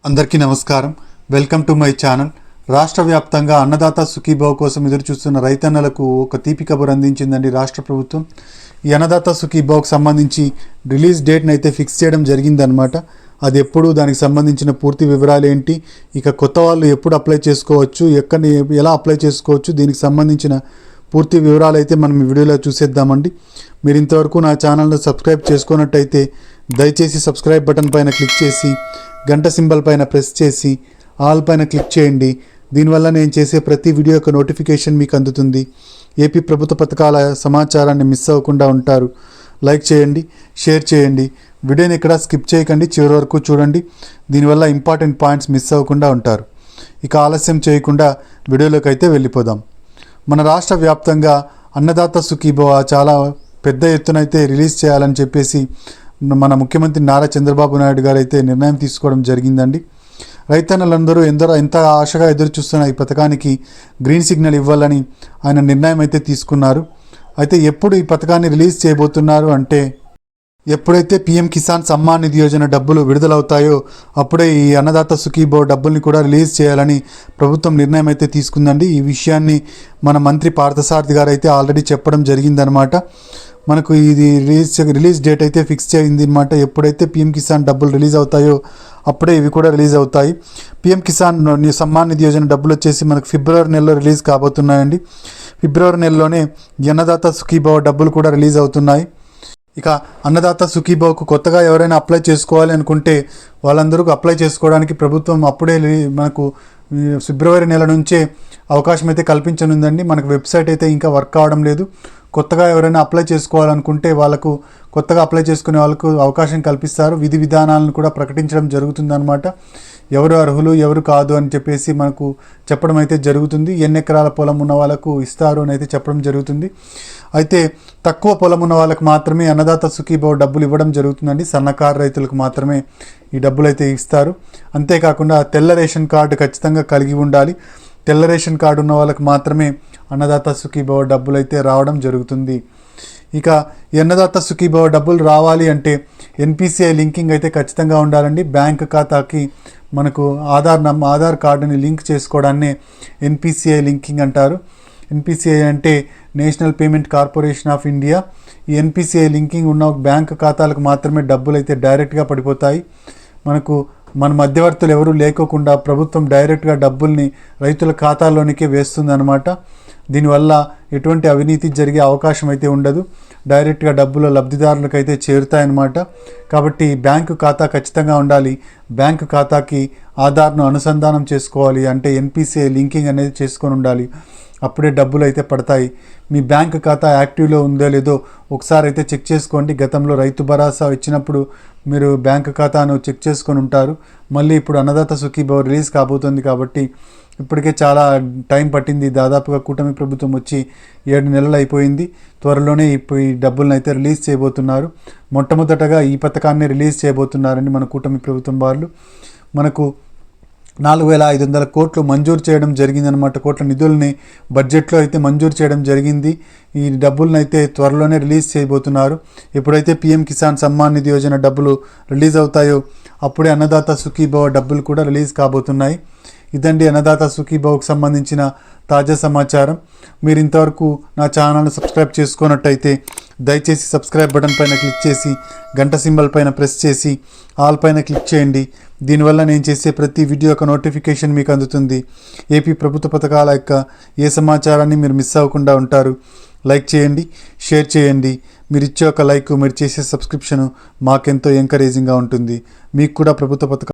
అందరికీ నమస్కారం. Welcome to my channel. రాష్ట్ర వ్యాప్తంగా అన్నదాత సుఖీభావ్ కోసం ఎదురు చూస్తున్న రైతన్నలకు ఒక తీపి కబురు అందించిందండి రాష్ట్ర ప్రభుత్వం. ఈ అన్నదాత సుఖీభావ్కి సంబంధించి రిలీజ్ డేట్ని అయితే ఫిక్స్ చేయడం జరిగిందనమాట. అది ఎప్పుడు, దానికి సంబంధించిన పూర్తి వివరాలు ఏంటి, ఇక కొత్త వాళ్ళు ఎప్పుడు అప్లై చేసుకోవచ్చు, ఎలా అప్లై చేసుకోవచ్చు, దీనికి సంబంధించిన పూర్తి వివరాలు అయితే మనం ఈ వీడియోలో చూసేద్దామండి. మీరు ఇంతవరకు నా ఛానల్ను సబ్స్క్రైబ్ చేసుకున్నట్టయితే దయచేసి సబ్స్క్రైబ్ బటన్ పైన క్లిక్ చేసి గంట సింబల్ పైన ప్రెస్ చేసి ఆల్ పైన క్లిక్ చేయండి. దీనివల్ల నేను చేసే ప్రతి వీడియో యొక్క నోటిఫికేషన్ మీకు అందుతుంది. ఏపీ ప్రభుత్వ పథకాల సమాచారాన్ని మిస్ అవ్వకుండా ఉంటారు. లైక్ చేయండి, షేర్ చేయండి. వీడియోని ఎక్కడ స్కిప్ చేయకండి, చివరి వరకు చూడండి. దీనివల్ల ఇంపార్టెంట్ పాయింట్స్ మిస్ అవ్వకుండా ఉంటారు. ఇక ఆలస్యం చేయకుండా వీడియోలోకి అయితే వెళ్ళిపోదాం. మన రాష్ట్ర వ్యాప్తంగా అన్నదాత సుఖీభవ చాలా పెద్ద ఎత్తున అయితే రిలీజ్ చేయాలని చెప్పేసి మన ముఖ్యమంత్రి నారా చంద్రబాబు నాయుడు గారు అయితే నిర్ణయం తీసుకోవడం జరిగిందండి. రైతన్నలందరూ ఎంత ఆశగా ఎదురు చూస్తున్న ఈ పథకానికి గ్రీన్ సిగ్నల్ ఇవ్వాలని ఆయన నిర్ణయం అయితే తీసుకున్నారు. అయితే ఎప్పుడు ఈ పథకాన్ని రిలీజ్ చేయబోతున్నారు అంటే, ఎప్పుడైతే పీఎం కిసాన్ సమ్మాన్ నిధి యోజన డబ్బులు విడుదలవుతాయో అప్పుడే ఈ అన్నదాత సుఖీభావ్ డబ్బుల్ని కూడా రిలీజ్ చేయాలని ప్రభుత్వం నిర్ణయం అయితే తీసుకుందండి. ఈ విషయాన్ని మన మంత్రి పార్థసారథి గారు అయితే ఆల్రెడీ చెప్పడం జరిగిందనమాట. మనకు ఇది రిలీజ్ డేట్ అయితే ఫిక్స్ చేయింది అనమాట. ఎప్పుడైతే పీఎం కిసాన్ డబ్బులు రిలీజ్ అవుతాయో అప్పుడే ఇవి కూడా రిలీజ్ అవుతాయి. పీఎం కిసాన్ సమ్మాన్ నిధి యోజన డబ్బులు వచ్చేసి మనకు ఫిబ్రవరి నెలలో రిలీజ్ కాబోతున్నాయండి. ఫిబ్రవరి నెలలోనే అన్నదాత సుఖీభావ్ డబ్బులు కూడా రిలీజ్ అవుతున్నాయి. ఇక అన్నదాత సుఖీభావ్కు కొత్తగా ఎవరైనా అప్లై చేసుకోవాలి అనుకుంటే వాళ్ళందరూ అప్లై చేసుకోవడానికి ప్రభుత్వం అప్పుడే మనకు ఫిబ్రవరి నెల నుంచే అవకాశం అయితే కల్పించనుందండి. మనకు వెబ్సైట్ అయితే ఇంకా వర్క్ కావడం లేదు. కొత్తగా ఎవరైనా అప్లై చేసుకోవాలనుకుంటే వాళ్ళకు కొత్తగా అప్లై చేసుకునే వాళ్ళకు అవకాశం కల్పిస్తారు. విధి విధానాలను కూడా ప్రకటించడం జరుగుతుందన్నమాట. ఎవరు అర్హులు ఎవరు కాదు అని చెప్పేసి మనకు చెప్పడం అయితే జరుగుతుంది. ఎన్ని ఎకరాల పొలం ఉన్న వాళ్ళకు ఇస్తారు అని అయితే చెప్పడం జరుగుతుంది. అయితే తక్కువ పొలం ఉన్న వాళ్ళకు మాత్రమే అన్నదాత సుఖీభావ్ డబ్బులు ఇవ్వడం జరుగుతుందండి. సన్నకారు రైతులకు మాత్రమే ఈ డబ్బులు అయితే ఇస్తారు. అంతేకాకుండా తెల్ల రేషన్ కార్డు ఖచ్చితంగా కలిగి ఉండాలి. తెల్ల రేషన్ కార్డు ఉన్న వాళ్ళకి మాత్రమే అన్నదాత సుఖీభావ్ డబ్బులు అయితే రావడం జరుగుతుంది. ఇక అన్నదాత సుఖీభావ్ డబ్బులు రావాలి అంటే ఎన్పిసిఐ లింకింగ్ అయితే ఖచ్చితంగా ఉండాలండి. బ్యాంక్ ఖాతాకి మనకు ఆధార్ కార్డుని లింక్ చేసుకోవడాన్ని ఎన్పిసిఐ లింకింగ్ అంటారు. ఎన్పిసిఐ అంటే national payment corporation of India. ఈ ఎన్పిసిఐ లింకింగ్ ఉన్న బ్యాంక్ ఖాతాలకు మాత్రమే డబ్బులు అయితే డైరెక్ట్గా పడిపోతాయి. మన మధ్యవర్తులు ఎవరూ లేకోకుండా ప్రభుత్వం డైరెక్ట్గా డబ్బుల్ని రైతుల ఖాతాల్లోనికే వేస్తుందన్నమాట. దీనివల్ల ఎటువంటి అవినీతి జరిగే అవకాశం అయితే ఉండదు. డైరెక్ట్గా డబ్బులు లబ్ధిదారులకు అయితే చేరుతాయన్నమాట. కాబట్టి బ్యాంకు ఖాతా ఖచ్చితంగా ఉండాలి. బ్యాంకు ఖాతాకి ఆధార్ను అనుసంధానం చేసుకోవాలి. అంటే ఎన్పిసిఐ లింకింగ్ అనేది చేసుకొని ఉండాలి. అప్పుడే డబ్బులు అయితే పడతాయి. మీ బ్యాంక్ ఖాతా యాక్టివ్లో ఉందో లేదో ఒకసారి అయితే చెక్ చేసుకోండి. గతంలో రైతు భరోసా ఇచ్చినప్పుడు మీరు బ్యాంక్ ఖాతాను చెక్ చేసుకొని ఉంటారు. మళ్ళీ ఇప్పుడు అన్నదాత సుఖీభావ్ రిలీజ్ కాబోతుంది కాబట్టి ఇప్పటికే చాలా టైం పట్టింది. దాదాపుగా కూటమి ప్రభుత్వం వచ్చి 7 నెలలు అయిపోయింది. త్వరలోనే ఈ డబ్బులను అయితే రిలీజ్ చేయబోతున్నారు. మొట్టమొదటగా ఈ పథకాన్ని రిలీజ్ చేయబోతున్నారని మన కూటమి ప్రభుత్వం వాళ్ళు. మనకు 4,500 కోట్లు మంజూరు చేయడం జరిగిందనమాట. కోట్ల నిధుల్ని బడ్జెట్లో అయితే మంజూరు చేయడం జరిగింది. ఈ డబ్బులను అయితే త్వరలోనే రిలీజ్ చేయబోతున్నారు. ఎప్పుడైతే పీఎం కిసాన్ సమ్మాన్ నిధి యోజన డబ్బులు రిలీజ్ అవుతాయో అప్పుడే అన్నదాత సుఖీభావ్ డబ్బులు కూడా రిలీజ్ కాబోతున్నాయి. ఇదండి అన్నదాత సుఖీభావ్కి సంబంధించిన తాజా సమాచారం. మీరు ఇంతవరకు నా ఛానల్ను సబ్స్క్రైబ్ చేసుకున్నట్టయితే దయచేసి సబ్స్క్రైబ్ బటన్ పైన క్లిక్ చేసి గంట సింబల్ పైన ప్రెస్ చేసి ఆల్ పైన క్లిక్ చేయండి. దీనివల్ల నేను చేసే ప్రతి వీడియో యొక్క నోటిఫికేషన్ మీకు అందుతుంది. ఏపీ ప్రభుత్వ పథకాల యొక్క ఏ సమాచారాన్ని మీరు మిస్ అవ్వకుండా ఉంటారు. లైక్ చేయండి, షేర్ చేయండి. మీరు ఇచ్చే ఒక లైక్, మీరు చేసే సబ్స్క్రిప్షన్ మాకెంతో ఎంకరేజింగ్గా ఉంటుంది. మీకు కూడా ప్రభుత్వ పథకాలు